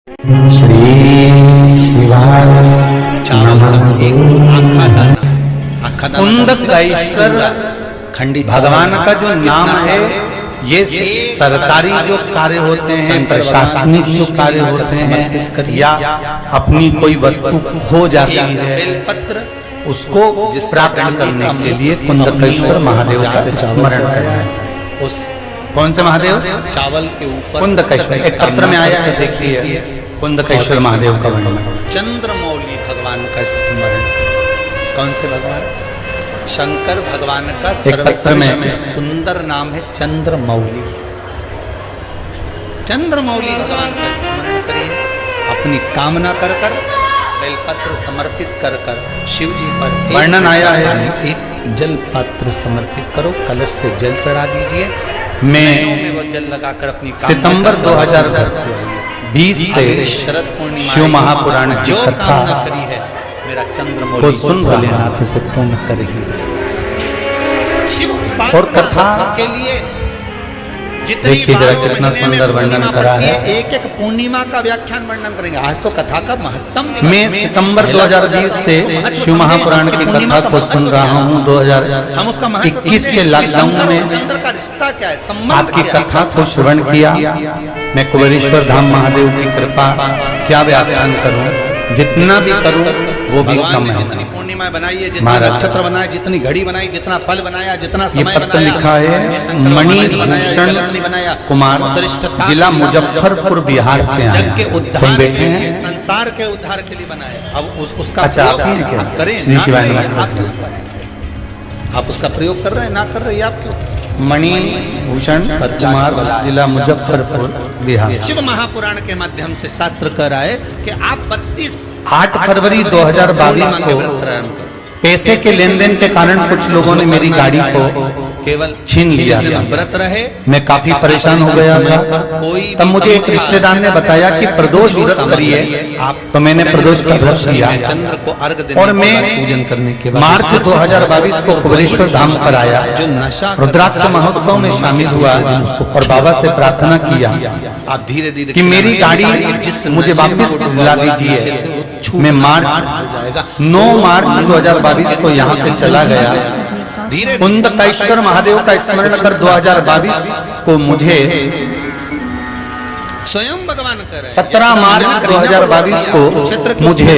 कुंदकेश्वर भगवान का जो नाम है, ये सरकारी जो कार्य होते हैं, प्रशासनिक जो कार्य होते हैं, या अपनी कोई वस्तु खो जाती है, बेलपत्र उसको प्राप्त करने के लिए कुंदकेश्वर महादेव का स्मरण करना है। उस कौन से महादेव? चावल के ऊपर कुंदकेश्वर एक पत्र में आया है, देखिए कुंदकेश्वर महादेव का वर्णन। चंद्रमौली भगवान का स्मरण। कौन से भगवान? शंकर भगवान का सर्वश्रेष्ठ सुंदर नाम है चंद्रमौली। चंद्रमौली भगवान का स्मरण करिए, अपनी कामना कर कर बेलपत्र समर्पित कर कर शिव जी पर वर्णन आया है। एक जल पात्र समर्पित करो, कलश से जल चढ़ा दीजिए। मैं वो जल लगाकर अपनी सितंबर 2020 से शरद पूर्णिमा शिव महापुराण की कथा करी है, मेरा चंद्रमौली को सुन भोलेनाथ उसे पूर्ण करेगी। और कथा के लिए देखिए जरा कितना सुंदर वर्णन करा है। एक एक पूर्णिमा का व्याख्यान वर्णन करेंगे। आज तो कथा का महत्तम मैं सितंबर 2020 से शिव महापुराण की कथा को सुन रहा हूँ। 2021 के लॉकडाउन में चंद्र का रिश्ता क्या है, आपकी कथा को श्रवण किया। मैं कुबेरेश्वर धाम महादेव की कृपा क्या व्याख्यान करूँ, जितना भी करूँ वो भी कम है। जितनी पूर्णिमा बनाई, जितना नक्षत्र बनाए, जितनी घड़ी बनाई, जितना फल बनाया, जितना समय बनाया, लिखा है मणिभूषण कुमार, जिला मुजफ्फरपुर बिहार से आए हैं। उद्धार के लिए, संसार के उद्धार के लिए बनाया। अब उसका आप करें, आप उसका प्रयोग कर रहे हैं, ना कर रहे हैं आपके मणिभूषण कुमार, जिला मुजफ्फरपुर बिहार। शिव महापुराण के माध्यम से शास्त्र कह रहा है कि आप 8 फरवरी 2022 को पैसे के लेन देन के कारण कुछ लोगों ने मेरी गाड़ी को केवल छीन लिया। व्रत रहे, मैं काफी परेशान हो गया था। तब मुझे एक रिश्तेदार ने बताया कि प्रदोष व्रत करिए आप, तो मैंने प्रदोष का व्रत किया। चंद्र को अर्घ देने और मैं पूजन करने के बाद मार्च 2022 को कुबेरेश्वर धाम पर आया, जो नशा रुद्राक्ष महोत्सव में शामिल हुआ और बाबा से प्रार्थना किया आप धीरे धीरे कि मेरी गाड़ी मुझे वापस दिला दीजिए। मैं 9 मार्च 2022 को यहाँ से चला गया। कुंदकेश्वर महादेव का स्मरण कर 2022 को मुझे स्वयं भगवान कर रहे हैं। 17 मार्च 2022 को मुझे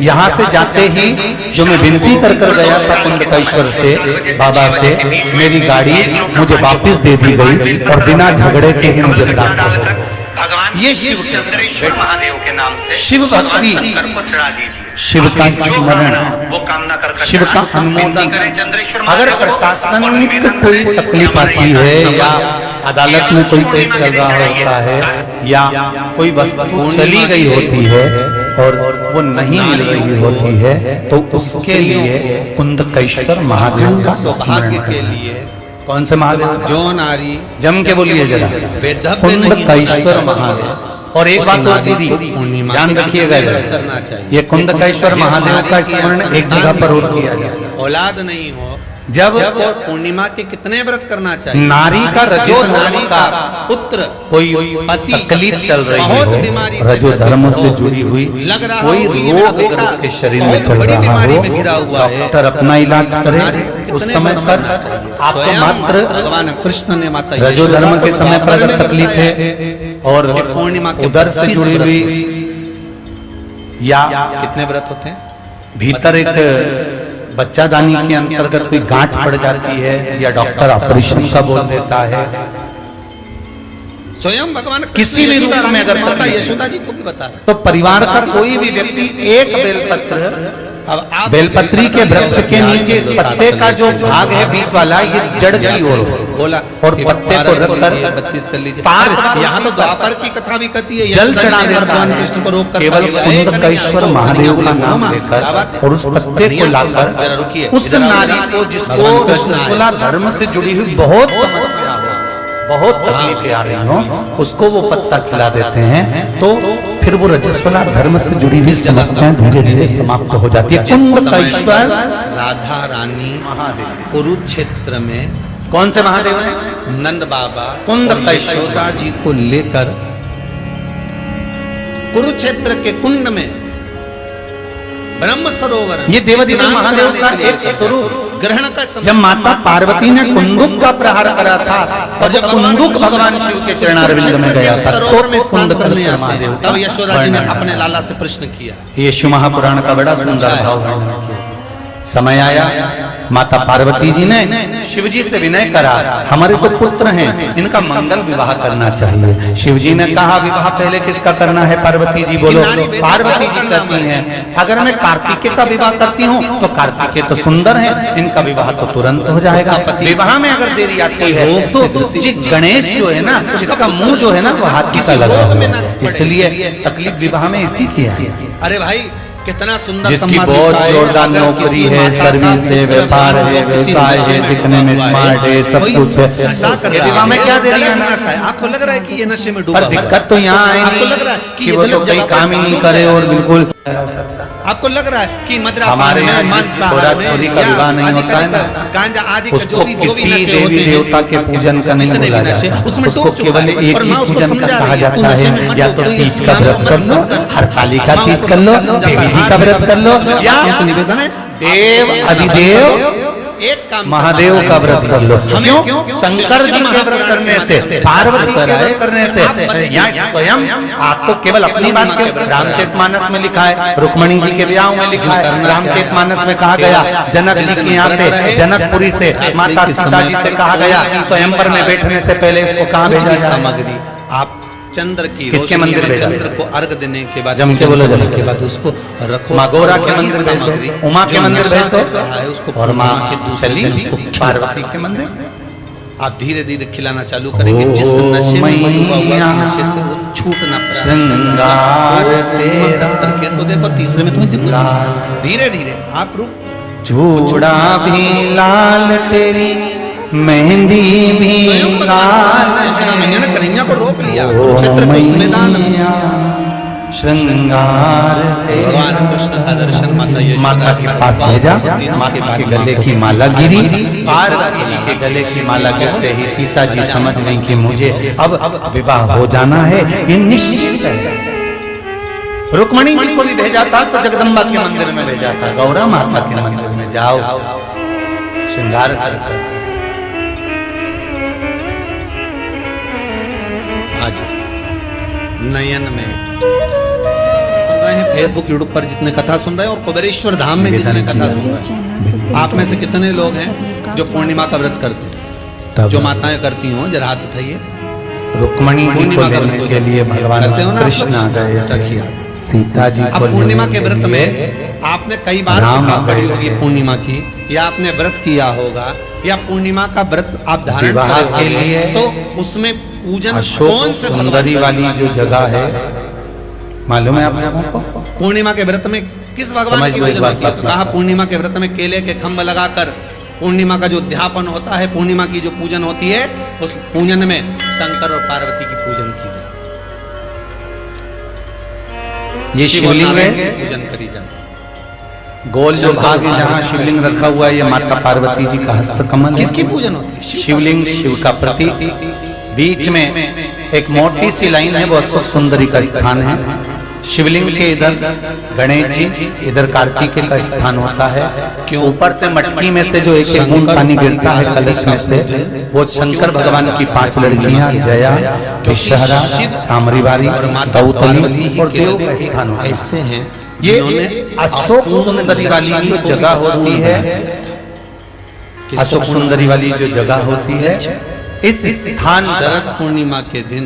यहाँ से जाते ही जो मैं विनती कर गया था कुंदकेश्वर से, बाबा से, मेरी गाड़ी मुझे वापस दे दी गई और बिना झगड़े के ही मुझे प्राप्त हो गई। ये शिव चंद्रेश्वर महादेव के नाम से शिव भक्ति को चढ़ा दीजिए, शिव का स्मरण, वो कामना कर शिव का अनुमोदन करें। अगर प्रशासन में कोई तकलीफ आती है या अदालत में कोई केस चल रहा होता है या कोई वस्तु चली गई होती है और वो नहीं मिल रही होती है, तो उसके लिए कुंदकेश्वर महादेव का सौभाग्य के लिए कौन से महादेव? जो नारी जम के बोलिए जरा, कुंदकेश्वर महादेव। और एक बात और दीदी ध्यान रखिएगा, ये कुंदकेश्वर महादेव का स्मरण एक जगह पर और किया जाए। औलाद नहीं हो जब पूर्णिमा के कितने व्रत करना चाहिए? नारी का रजो, नारी का पुत्र कोई पति तकलीफ चल रही हो, रजो धर्म से जुड़ी हुई लग रहा, कोई रोग अगर उसके शरीर में चल रहा हो, डॉक्टर अपना इलाज करे उस समय पर। आपको मात्र भगवान कृष्ण ने माता रजो धर्म के समय पर अगर तकलीफ है और पूर्णिमा के उदर से जुड़ी हुई या कितने व्रत होते हैं, भीतर एक बच्चा दानी के अंतर्गत कोई गांठ पड़ जाती है या डॉक्टर ऑपरेशन का बोल देता है, स्वयं भगवान किसी भी रूप में अगर माता यशोदा जी को भी बता, तो परिवार का कोई भी व्यक्ति एक बेलपत्र, बेलपत्री के वृक्ष के नीचे इस पत्ते का जो भाग है बीच वाला, ये जड़ की ओर बोला और पत्ते को रखकर 32 कर लीजिए। यहाँ तो द्वापर की कथा भी कहती है, जल चढ़ा भगवान कृष्ण को रोक कर केवल कुंदकेश्वर महादेव का नाम लेकर और उस पत्ते को लाकर उस नारी को जिसको रजस्वला धर्म से जुड़ी हुई बहुत समस्या हो, बहुत तकलीफें आ रही हो, उसको वो पत्ता खिला देते हैं, तो फिर वो रजस्वला धर्म से जुड़ी हुई समस्याएं धीरे धीरे समाप्त हो जाती है। कुंदकेश्वर राधा रानी महादेव कुरुक्षेत्र में कौन से महादेव हैं? नंद बाबा कुंदकेश्वर जी को लेकर कुरुक्षेत्र के कुंड में ब्रह्म सरोवर ये देवाधिदेव महादेव का एक स्वरूप ग्रहण का समय जब माता पार्वती ने कुंदुक का प्रहार करा था और जब कुंदुक भगवान शिव के चरणारविंद में गया था सरोवर में स्नान करने आते महादेव हैं। तब यशोदा जी ने अपने लाला से प्रश्न किया। ये शिव महापुराण का बड़ा सुंदर भाव है। समय आया माता पार्वती जी ने शिव जी से विनय करा, हमारे तो पुत्र हैं, इनका मंगल विवाह करना चाहिए। शिव जी ने कहा विवाह पहले किसका करना है? पार्वती जी बोलो। पार्वती जी कहती हैं अगर मैं कार्तिकेय का विवाह करती हूँ तो कार्तिकेय तो सुंदर है, इनका विवाह तो तुरंत हो जाएगा। विवाह में अगर देरी आती है तो जी गणेश जो है ना, इसका मुंह जो है ना वो हाथी का लगा हुआ, इसलिए तकलीफ विवाह में इसी की है। अरे भाई कितना सुंदर जिसकी बहुत जोरदार नौकरी है, सर्विस है, व्यापार है, व्यवसाय है, दिखने में स्मार्ट है, सब कुछ है, विवाह में क्या देरी है? आपको लग रहा है कि ये नशे में डूबा पर दिक्कत तो यहाँ आएगी, आपको लग रहा है कि वो तो कोई काम ही नहीं करे और बिल्कुल आपको लग रहा है कि मदरा हमारे यहाँ जिस छोरा छोरी का विवाह नहीं होता है ना, गांजा आदि उसको किसी देवी देवता के पूजन का नहीं बोला जाता, उसको केवल एक ही पूजन का कहा जाता है, या तो तीज का व्रत कर लो, हरताली का तीज कर लो, देवी जी का व्रत कर लो, या निवेदन है देव अधिदेव एक काम महादेव का व्रत कर लो। क्यों? शंकर जी के व्रत करने से, पार्वती के व्रत करने से, या स्वयं आप तो केवल अपनी बात के रामचरितमानस में लिखा है, रुक्मणी जी के विवाह में लिखा है, रामचरितमानस में कहा गया जनक जी के यहाँ से, जनकपुरी से माता सीता जी से कहा गया स्वयंवर में बैठने से पहले इसको कहाँ भेजा सामग्री आप चंद्र की किसके मंदिर में चंद्र को अर्घ देने के बाद जम के बोलो जम के बाद उसको रखो, मागोरा के मंदिर भेज दो, उमा के मंदिर भेज दो, उसको और माँ के चली दूसरे पार्वती के मंदिर। आप धीरे धीरे खिलाना चालू करेंगे, जिस नशे में डूबा हुआ नशे से वो छूटना पड़ा। श्रृंगार तेरा करके तो देखो तीसरे में तुम्हें जरूर धीरे धीरे आप रुक। चूड़ा भी लाल तेरी, मेहंदी भी लाल, मैंने ने कन्हैया को रोक लिया कुरुक्षेत्र के उस मैदान में। श्रृंगार भगवान कृष्ण का दर्शन माता के पास भेजा, माता के गले की माला गिरी, पार्वती जी के गले की माला गिरते ही सीता जी समझ गई कि मुझे अब विवाह हो जाना है, ये निश्चित है। रुक्मणी जी को भी भेजा था तो जगदम्बा के मंदिर में भेजा था, गौरा माता के मंदिर में जाओ श्रृंगार कर। आज नयन में फेसबुक यूट्यूब पर जितने कथा सुन रहे हैं और कुबेरेश्वर धाम में जितने कथा सुन रहे हैं, आप में से कितने लोग हैं जो पूर्णिमा का व्रत करते हैं? जो माताएं करती हो जरा हाथ उठाइए। रुक्मणी जी को लेने के लिए भगवान कृष्ण आ गए, सीता जी को पूर्णिमा के व्रत में आपने कई बार पढ़ी होगी पूर्णिमा की, या आपने व्रत किया होगा, या पूर्णिमा का व्रत आप धारण के लिए तो उसमें पूजन कौन से सुंदरी वाली जो जगह है मालूम है आप लोगों को? पूर्णिमा के व्रत में किस भगवान की पूजन होती है? तो कहा पूर्णिमा के व्रत में केले के खम्भ लगाकर पूर्णिमा का जो अध्यापन होता है, पूर्णिमा की जो पूजन होती है, उस पूजन में शंकर और पार्वती की पूजन की जाए, ये शिवलिंग है, पूजन करी जाए। गोल जो भाग है जहाँ शिवलिंग रखा हुआ है, ये माता पार्वती जी का हस्तकमल है। किसकी पूजन होती है? शिवलिंग, शिव का प्रतीक। बीच में एक मोटी सी लाइन है, वो अशोक सुंदरी का स्थान है। शिवलिंग के इधर गणेश जी, इधर कार्तिकेय का स्थान होता है। क्यों? ऊपर से मटकी में से जो एक एक बूंद पानी गिरता है कलश में से, वो शंकर भगवान की 5 लड़कियां जया, विषहरा, सामरीवारी, दौतली और देव का स्थान होता है। ऐसे हैं ये अशोक सुंदरी वाली जो जगह होती है, अशोक सुंदरी वाली जो जगह होती है, इस स्थान शरद पूर्णिमा के दिन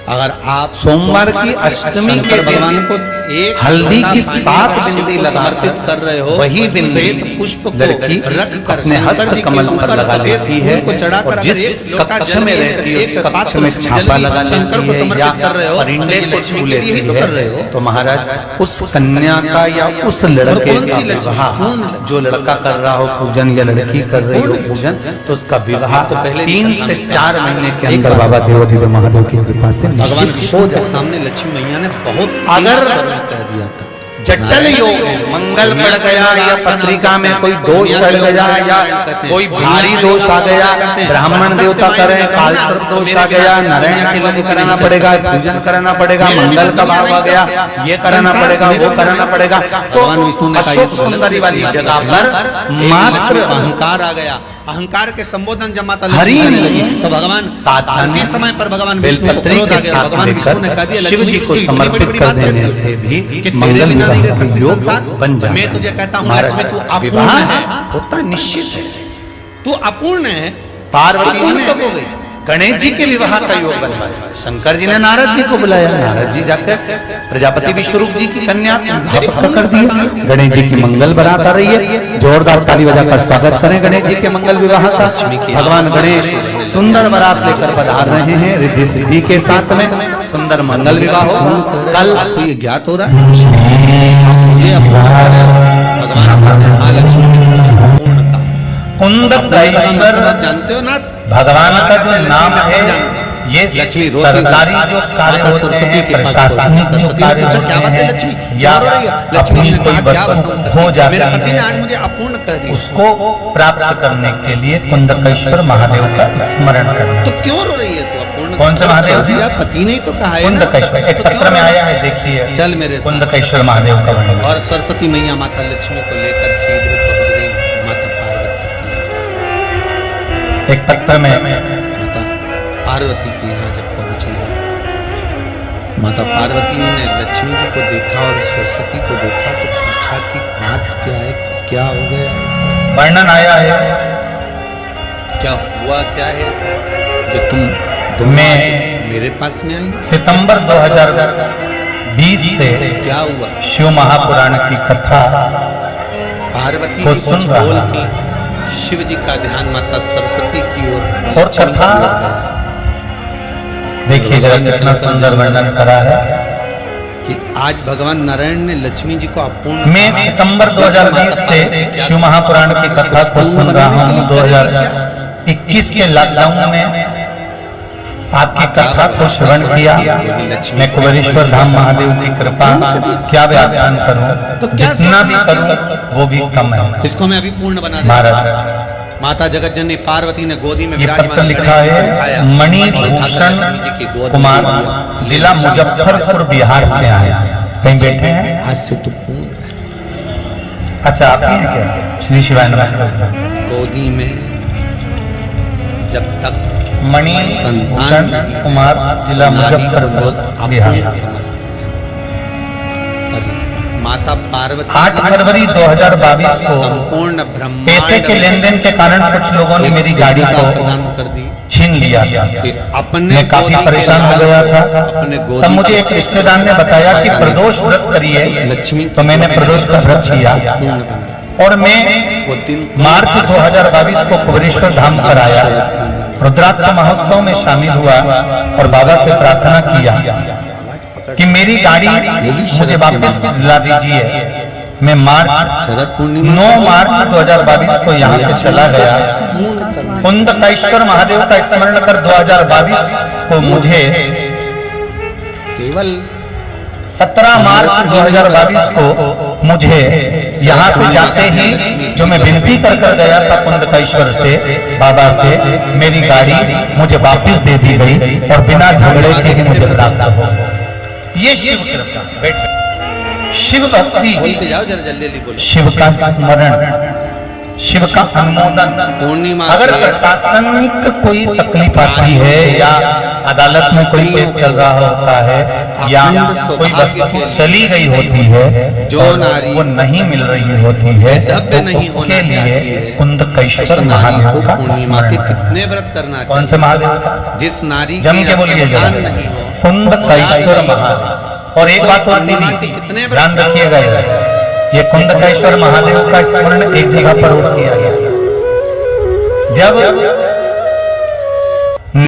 अगर आप सोमवार की अष्टमी के भगवान को एक हल्दी की 7 बिंदी समर्पित कर रहे हो, वही बिंदी पुष्प लड़की रख कर अपने हस्त कमल पर लगा लेती है, और जिस कक्ष में रहती है उस कक्ष में छापा लगा लेती है या परिंदे को छू लेती है, तो महाराज उस कन्या का या उस लड़के का विवाह, जो लड़का कर रहा हो पूजन या लड़की कर रही हो पूजन, तो उसका विवाह 3 से 4 महीने के अंदर बाबा देवाधिदेव महादेव की कृपा से भगवान के सामने लक्ष्मी मैया ने बहुत अगर कह दिया था। जटिल योग है, मंगल पड़ गया या पत्रिका में कोई दोष चढ़ गया या कोई भारी दोष आ गया, ब्राह्मण देवता करें, कालसर्प दोष आ गया, नारायण के लिए कराना पड़ेगा, पूजन कराना पड़ेगा, मंगल का भाव आ गया, ये कराना पड़ेगा, वो कराना पड़ेगा। तो अशोक सुंदरी वाली जगह पर मात्र अहंकार आ गया, अहंकार के संबोधन जब माता हरि लक्ष्मी करने लगी तो भगवान उसी समय पर भगवान विष्णु को बेलपत्री क्रोध आ के गया। साथ भगवान विष्णु ने कह दिया शिव जी को लक्ष्मी, समर्पित बड़ी कर बात देने करती से है भी कि तेरे मंगल बिना नहीं रह विवाह सकती योग संसार। बन जाता मैं तुझे कहता हूँ महाराज, लक्ष्मी, तू अपूर्ण विवाह है, होता निश्चित है, तू अपूर्ण है। पार्वती अपूर्ण ने कब हो गई? गणेश जी के विवाह का योग बनवाया, शंकर जी ने नारद जी को बुलाया, नारद जी जाकर प्रजापति विश्वरूप जी की कन्या से विवाह पक्का कर दिया। गणेश जी की मंगल बारात आ रही है, जोरदार ताली बजाकर स्वागत करें गणेश जी के मंगल विवाह का। भगवान गणेश सुंदर बारात लेकर पधार रहे हैं, रिद्धि सिद्धि के साथ में सुंदर मंगल विवाह हो। कल तो ये ज्ञात हो रहा है ये भगवान का लक्ष्मी पूर्णता कुंद जानते हो ना, भगवान का जो नाम है ये लक्ष्मी सरकारी जो कार्य होते हैं, प्रशासनिक जो कार्य क्या बात होते है हैं लक्ष्मी, या लक्ष्मी अपनी ने कोई कहा क्या वस्तु वस्तु खो जाती मेरे पति ने है आज मुझे अपूर्ण कर दिया, उसको प्राप्त करने के लिए कुंदकेश्वर महादेव का स्मरण करना। तो क्यों रो रही है तू अपूर्ण? कौन सा महादेव? दिया पति ने तो कहा है ना। कुंदकेश्वर एक तो पत्र क्यों में रो रही आया है? है, देखिए चल मेरे साथ। कुंदकेश्वर महादेव का वर्णन। और सरस्वती मैया माता लक्ष्मी को लेकर सीधे पहुंच गई माता पार्वती। एक पत्र में माता पार्वती के यहाँ जब पहुंची माता पार्वती ने लक्ष्मी जी को देखा और सरस्वती को देखा तो पूछा कि बात क्या है, क्या हो गया ऐसा? वर्णन आया है, क्या हुआ, क्या है ऐसा जो तुम मैं मेरे पास में आई? सितंबर 2020 से क्या हुआ? शिव महापुराण की कथा पार्वती को जी सुन कुछ रहा बोलती, शिव जी का ध्यान माता सरस्वती की ओर और कथा देखिए जरा कितना सुंदर वर्णन करा है कि आज भगवान नारायण ने लक्ष्मी जी को अपूर्ण। मैं सितंबर 2020 से शिव महापुराण की कथा को सुन रहा हूँ। 2021 के लॉकडाउन में आपकी कथा को श्रवण किया। मैं कुबेरेश्वर धाम महादेव की कृपा क्या व्याख्यान करूं, जितना भी करूं वो भी कम है। इसको मैं अभी पूर्ण बना दूं। महाराज माता जगत जननी पार्वती ने गोदी में ये विराजमान पत्र लिखा है मणिभूषण कुमार, जिला मुजफ्फरपुर, बिहार से आए। कहीं बैठे हैं? आज से तो पूर्ण अच्छा आप ही हैं क्या? श्री शिवाय नमस्ते। गोदी में जब तक मणिभूषण कुमार, जिला मुजफ्फरपुर, बिहार। माता पार्वती 8 फरवरी 2022 को संपूर्ण ब्रह्मांड पैसे के लेन देन के कारण कुछ लोगों ने मेरी गाड़ी को प्रदान कर दी, छीन लिया था। अपने मैं काफी परेशान हो गया था। अपने तब मुझे एक रिश्तेदार ने बताया कि प्रदोष व्रत करिए, लक्ष्मी, तो मैंने प्रदोष का व्रत किया और मैं वो दिन मार्च 2022 को कुबेरेश्वर धाम पर आया, रुद्राक्ष महोत्सव में शामिल हुआ और बाबा से प्रार्थना किया कि मेरी गाड़ी मुझे वापस दिला दीजिए। मैं शरद पूर्णिमा 9 मार्च 2022 को यहाँ से चला गया। कुंदकेश्वर महादेव का स्मरण कर 2022 को मुझे केवल 17 मार्च 2022 को मुझे यहाँ से जाते ही जो मैं विनती कर गया था कुंदकेश्वर से, बाबा से, मेरी गाड़ी मुझे वापस दे दी गई और बिना झगड़े के ही मुझे प्राप्त हो। ये शिव कृपा। बैठे। शिव भक्ति, बोलते जाओ जरा जल्दी जल्दी बोलो। शिव का स्मरण, शिव का अनुमोदन। पूर्णिमा अगर प्रशासनिक कोई तकलीफ आती है या अदालत में कोई केस चल रहा होता है या कोई वस्तु चली गई होती है, जो नारी वो नहीं मिल रही होती है, धब्बे तो नहीं उसके होना लिए चाहिए। कुंदकेश्वर महादेव का पूर्णिमा के स्मरण। कितने व्रत करना कौन से महादेव? जिस नारी जम के बोलिए जरा। संतान नहीं हो, कुंदकेश्वर महादेव। और एक बात और दीदी ध्यान रखिएगा, ये कुंदकेश्वर महादेव का स्मरण एक जगह पर और किया गया। जब